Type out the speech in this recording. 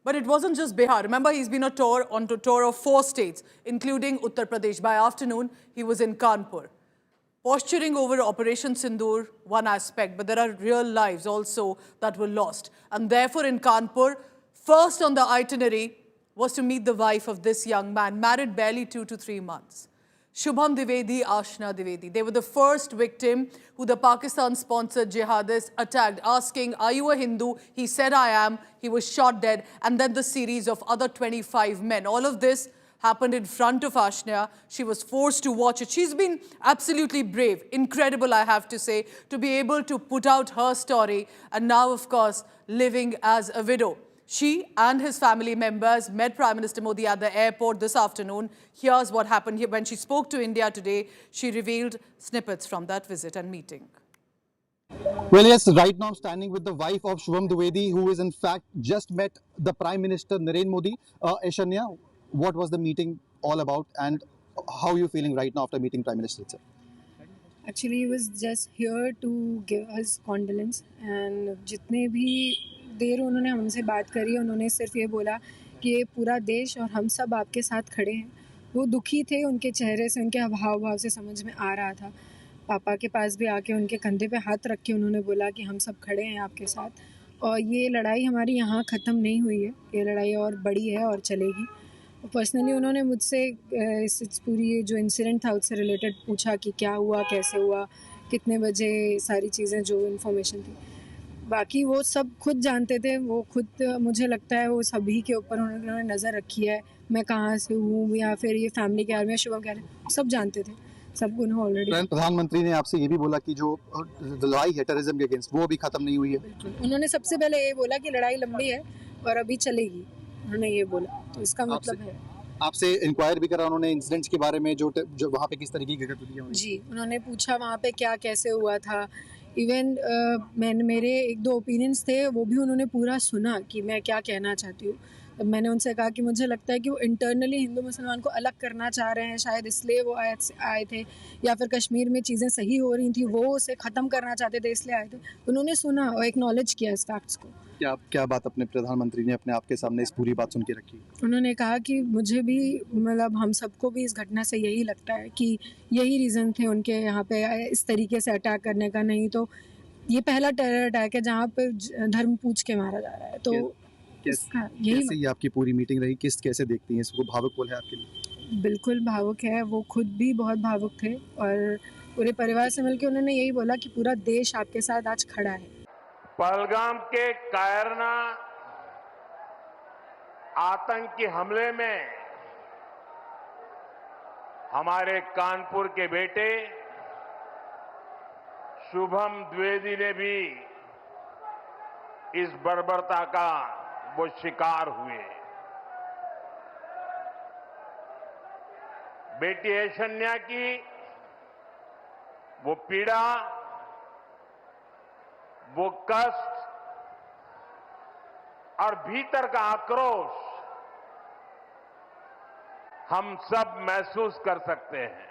But it wasn't just Bihar. Remember, he's been on a tour of 4 states, including Uttar Pradesh. By afternoon, he was in Kanpur. Posturing over Operation Sindoor, one aspect, but there are real lives also that were lost. And therefore, in Kanpur, first on the itinerary was to meet the wife of this young man, married barely 2 to 3 months. Shubham Dwivedi, Ashna Dwivedi. They were the first victim who the Pakistan-sponsored jihadists attacked, asking, "Are you a Hindu?" He said, "I am." He was shot dead. And then the series of other 25 men. All of this happened in front of Ashna. She was forced to watch it. She's been absolutely brave, incredible, I have to say, to be able to put out her story. And now, of course, living as a widow. She and his family members met Prime Minister Modi at the airport this afternoon. Here's what happened when she spoke to India today. She revealed snippets from that visit and meeting. Well, yes, right now I'm standing with the wife of Shubham Dwivedi, who is in fact just met the Prime Minister Narendra Modi. Aishanya, what was the meeting all about and how are you feeling right now after meeting Prime Minister itself? Actually, he was just here to give us condolence and जितने भी देर उन्होंने हमसे बात करी, उन्होंने सिर्फ ये बोला कि ये पूरा देश और हम सब आपके साथ खड़े हैं। वो दुखी थे, उनके चेहरे से, उनके हाव भाव से समझ में आ रहा था। पापा के पास भी आके उनके कंधे पे हाथ रख के उन्होंने बोला कि हम सब खड़े हैं आपके साथ और ये लड़ाई हमारी यहाँ ख़त्म नहीं हुई है, ये लड़ाई और बड़ी है और चलेगी। पर्सनली उन्होंने मुझसे इस पूरी जो इंसिडेंट था उससे रिलेटेड पूछा कि क्या हुआ, कैसे हुआ, कितने बजे, सारी चीज़ें जो इन्फॉर्मेशन थी। बाकी वो सब खुद जानते थे, वो खुद मुझे लगता है वो सभी के ऊपर उन्होंने नज़र रखी है, मैं कहाँ से हूँ या फिर ये फैमिली के बारे में, शुभम के बारे में, सब जानते थे, सब उन्हें ऑलरेडी। प्रधानमंत्री ने आपसे ये भी बोला कि जो लड़ाई है टेररिज्म के अगेंस्ट वो अभी खत्म नहीं हुई है। बिल्कुल, उन्होंने सबसे पहले ये बोला कि लड़ाई लंबी है और अभी चलेगी, उन्होंने ये बोला, तो इसका मतलब है। आपसे इंक्वायर भी करा उन्होंने इंसिडेंट्स के बारे में, जो वहाँ पे किस तरीके की गतिविधियां हुई? जी, उन्होंने पूछा वहाँ पे क्या कैसे हुआ था। इवन मैंने मेरे 1-2 ओपिनियंस थे, वो भी उन्होंने पूरा सुना कि मैं क्या कहना चाहती हूँ। तब मैंने उनसे कहा कि मुझे लगता है कि वो इंटरनली हिंदू मुसलमान को अलग करना चाह रहे हैं, शायद इसलिए वो आए थे, या फिर कश्मीर में चीज़ें सही हो रही थी, वो उसे ख़त्म करना चाहते थे इसलिए आए थे। उन्होंने सुना और एक्नॉलेज किया इस फैक्ट्स को। क्या बात अपने प्रधानमंत्री ने अपने आपके सामने इस पूरी बात सुन के रखी? उन्होंने कहा कि मुझे भी, मतलब हम सबको भी इस घटना से यही लगता है कि यही रीज़न थे उनके यहाँ पे इस तरीके से अटैक करने का, नहीं तो ये पहला टेरर अटैक है जहाँ पे धर्म पूछ के मारा जा रहा है। तो कैसे ये आपकी पूरी मीटिंग रही, कैसे देखती हैं इसको? भावुक पल है आपके लिए? बिल्कुल भावुक है, वो खुद भी बहुत भावुक थे और पूरे परिवार से मिलकर उन्होंने यही बोला कि पूरा देश आपके साथ आज खड़ा है। पहलगाम के कायरना आतंकी हमले में हमारे कानपुर के बेटे शुभम द्विवेदी ने भी इस बर्बरता का वो शिकार हुए। बेटी ऐशन्या की वो पीड़ा, वो कष्ट और भीतर का आक्रोश हम सब महसूस कर सकते हैं।